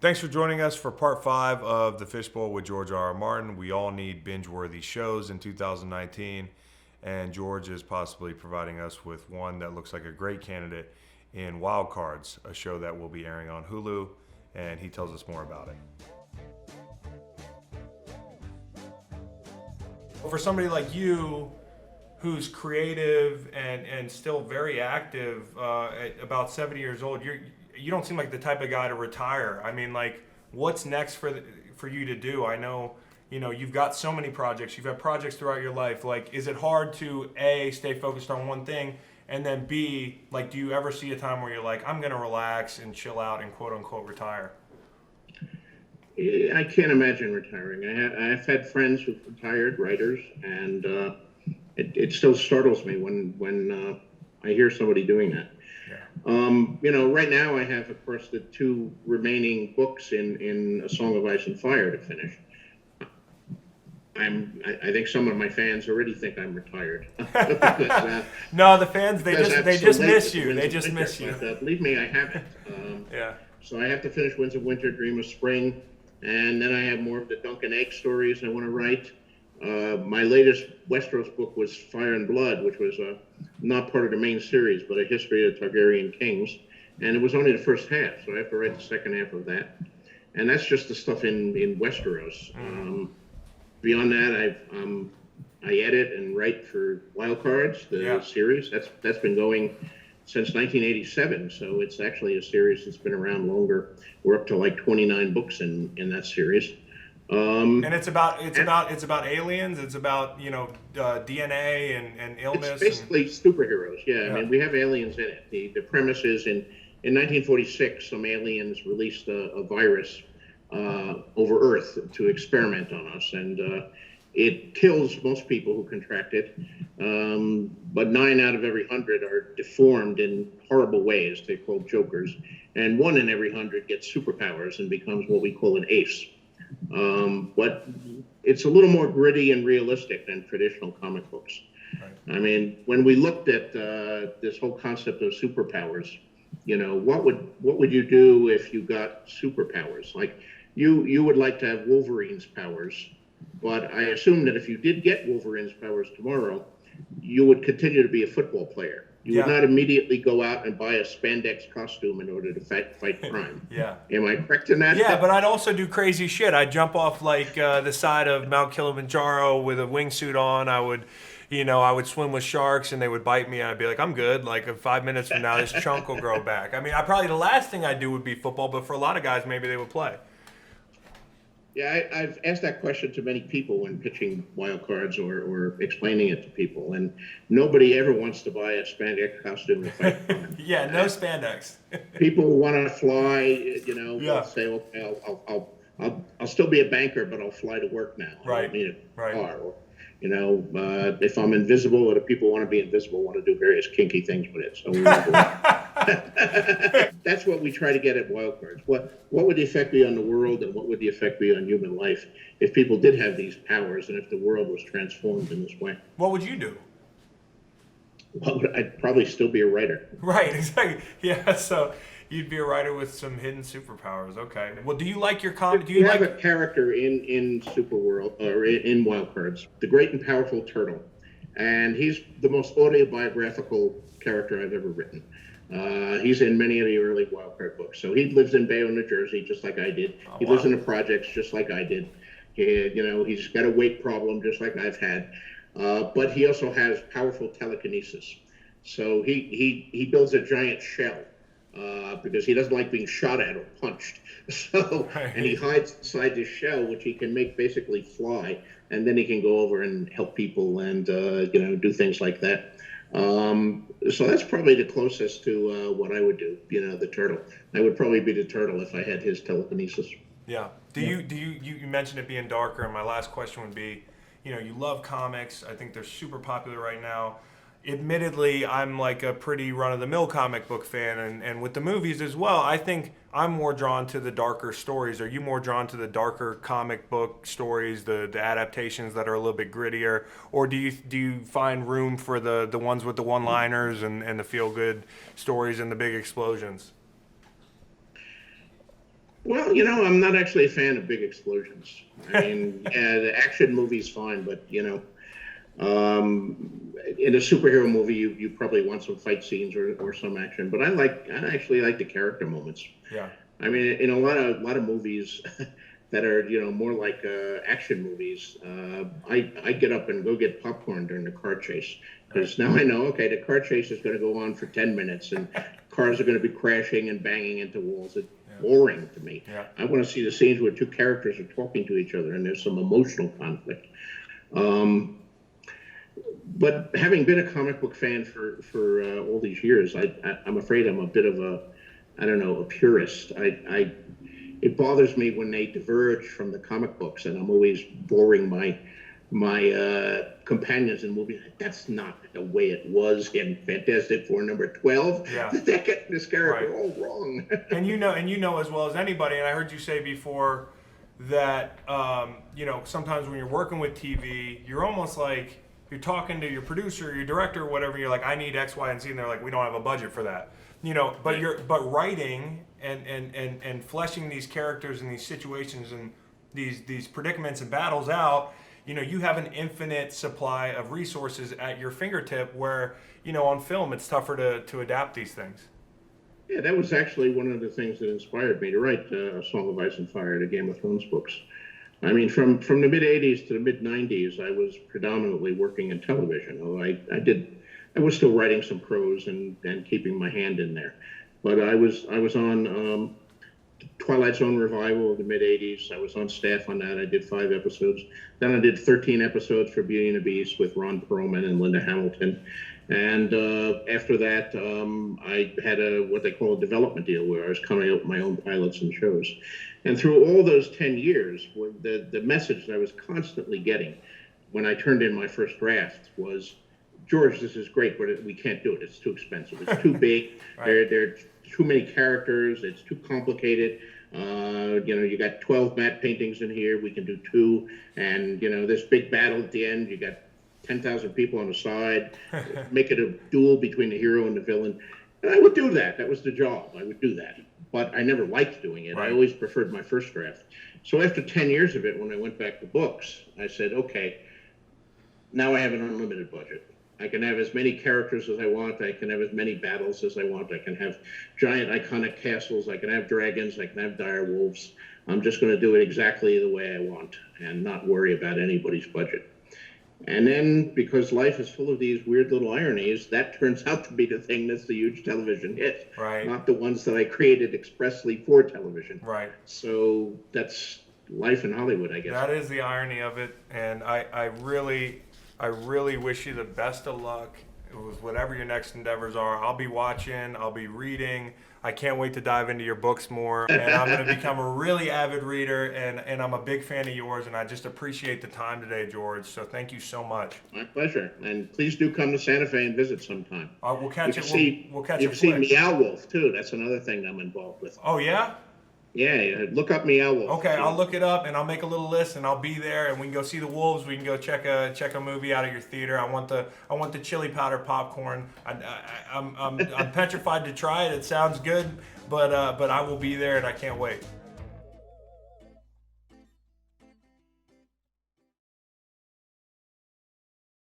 Thanks for joining us for part 5 of The Fishbowl with George R. R. Martin. We all need binge-worthy shows in 2019, and George is possibly providing us with one that looks like a great candidate in Wild Cards, a show that will be airing on Hulu, and he tells us more about it. For somebody like you, who's creative and still very active at about 70 years old, you don't seem like the type of guy to retire. I mean, like, what's next for you to do? I know, you've got so many projects. You've had projects throughout your life. Like, is it hard to A, stay focused on one thing, and then B, like, do you ever see a time where you're like, I'm going to relax and chill out and quote unquote retire? I can't imagine retiring. I've had friends who've retired, writers, and it still startles me when I hear somebody doing that. Yeah. Right now I have, of course, the 2 remaining books in A Song of Ice and Fire to finish. I think some of my fans already think I'm retired. Because, No, the fans, they just miss you. They Winds of just Winter, miss you. But believe me, I haven't. Yeah. So I have to finish Winds of Winter, Dream of Spring, and then I have more of the Dunk and Egg stories I want to write. My latest Westeros book was Fire and Blood, which was not part of the main series, but a history of the Targaryen kings. And it was only the first half, so I have to write the second half of that. And that's just the stuff in Westeros. Beyond that, I edit and write for Wild Cards, the series. That's been going since 1987, so it's actually a series that's been around longer. We're up to like 29 books in that series. And it's about aliens. It's about DNA and illness. It's basically superheroes. Yeah, I mean, we have aliens in it. The premise is in 1946, some aliens released a virus over Earth to experiment on us, and it kills most people who contract it. But 9 out of every 100 are deformed in horrible ways. They're called jokers, and 1 in every 100 gets superpowers and becomes what we call an ace. But it's a little more gritty and realistic than traditional comic books. Right. I mean, when we looked at this whole concept of superpowers, what would you do if you got superpowers? Like, you would like to have Wolverine's powers, but I assume that if you did get Wolverine's powers tomorrow, you would continue to be a football player. You would not immediately go out and buy a spandex costume in order to fight crime. Yeah. Am I correct in that? Yeah, but I'd also do crazy shit. I'd jump off like the side of Mount Kilimanjaro with a wingsuit on. I would swim with sharks and they would bite me. I'd be like, I'm good. Like 5 minutes from now, this chunk will grow back. I mean, the last thing I'd do would be football, but for a lot of guys, maybe they would play. Yeah, I've asked that question to many people when pitching Wild Cards or explaining it to people, and nobody ever wants to buy a spandex costume to fight crime. Yeah, no spandex. People want to fly, they'll say, okay, I'll still be a banker, but I'll fly to work now. Right. I don't need a car. Or, if I'm invisible, or the people want to be invisible, want to do various kinky things with it. So that's what we try to get at Wild Cards. What would the effect be on the world, and what would the effect be on human life if people did have these powers, and if the world was transformed in this way? What would you do? Well, I'd probably still be a writer. Right, exactly. Yeah, so you'd be a writer with some hidden superpowers. Okay. Well, do you like your comic? Do you have a character in Superworld or in Wild Cards, the great and powerful turtle, and he's the most autobiographical character I've ever written. He's in many of the early Wild Card books. So he lives in Bayonne, New Jersey, just like I did. He lives in the projects, just like I did. He's got a weight problem, just like I've had. But he also has powerful telekinesis. So he builds a giant shell because he doesn't like being shot at or punched. So and he hides inside this shell, which he can make basically fly, and then he can go over and help people and do things like that. So that's probably the closest to what I would do. The turtle. I would probably be the turtle if I had his telekinesis. Yeah. You mentioned it being darker, and my last question would be, you love comics. I think they're super popular right now. Admittedly, I'm like a pretty run-of-the-mill comic book fan, and with the movies as well, I think I'm more drawn to the darker stories. Are you more drawn to the darker comic book stories, the adaptations that are a little bit grittier, or do you find room for the ones with the one-liners and the feel-good stories and the big explosions? Well, I'm not actually a fan of big explosions. I mean, yeah, the action movie's fine, but in a superhero movie, you probably want some fight scenes or some action. But I actually like the character moments. Yeah. I mean, in a lot of movies that are more like action movies, I get up and go get popcorn during the car chase because now I know, okay, the car chase is going to go on for 10 minutes and cars are going to be crashing and banging into walls. It's boring to me. Yeah. I want to see the scenes where two characters are talking to each other and there's some emotional conflict. But having been a comic book fan for all these years, I'm afraid I'm a bit of I don't know, a purist. It bothers me when they diverge from the comic books, and I'm always boring my companions in movies. That's not the way it was in Fantastic Four #12. Yeah. They're getting this character Right. all wrong. And you know as well as anybody, and I heard you say before that sometimes when you're working with TV, you're almost like you're talking to your producer, your director, or whatever. You're like, I need X, Y, and Z, and they're like, we don't have a budget for that. But writing and fleshing these characters and these situations and these predicaments and battles out. You have an infinite supply of resources at your fingertip. Where on film, it's tougher to adapt these things. Yeah, that was actually one of the things that inspired me to write A Song of Ice and Fire, the Game of Thrones books. I mean, from the mid '80s to the mid '90s, I was predominantly working in television. Although I was still writing some prose and keeping my hand in there. But I was on Twilight Zone revival of the mid '80s. I was on staff on that. I did 5 episodes. Then I did 13 episodes for Beauty and the Beast with Ron Perlman and Linda Hamilton. And after that, I had what they call a development deal where I was coming up with my own pilots and shows. And through all those 10 years, the message that I was constantly getting when I turned in my first draft was, George, this is great, but we can't do it. It's too expensive. It's too big. Right. There are too many characters. It's too complicated. You got 12 matte paintings in here. We can do 2. And, this big battle at the end, you got 10,000 people on the side. Make it a duel between the hero and the villain. And I would do that. That was the job. I would do that. But I never liked doing it. Right. I always preferred my first draft. So after 10 years of it, when I went back to books, I said, okay, now I have an unlimited budget. I can have as many characters as I want. I can have as many battles as I want. I can have giant iconic castles. I can have dragons. I can have dire wolves. I'm just going to do it exactly the way I want and not worry about anybody's budget. And then, because life is full of these weird little ironies, that turns out to be the thing that's the huge television hit. Right. Not the ones that I created expressly for television. Right. So that's life in Hollywood, I guess. That is the irony of it, and I really wish you the best of luck with whatever your next endeavors are. I'll be watching, I'll be reading. I can't wait to dive into your books more, and I'm going to become a really avid reader, and I'm a big fan of yours, and I just appreciate the time today, George. So thank you so much. My pleasure, and please do come to Santa Fe and visit sometime. We'll catch it. We'll catch you it. can see Meow Wolf too. That's another thing I'm involved with. Oh yeah. Yeah, look up Meow Wolf. Okay, I'll look it up and I'll make a little list and I'll be there and we can go see the Wolves. We can go check a movie out of your theater. I want the chili powder popcorn. I'm petrified to try it. It sounds good, but I will be there and I can't wait.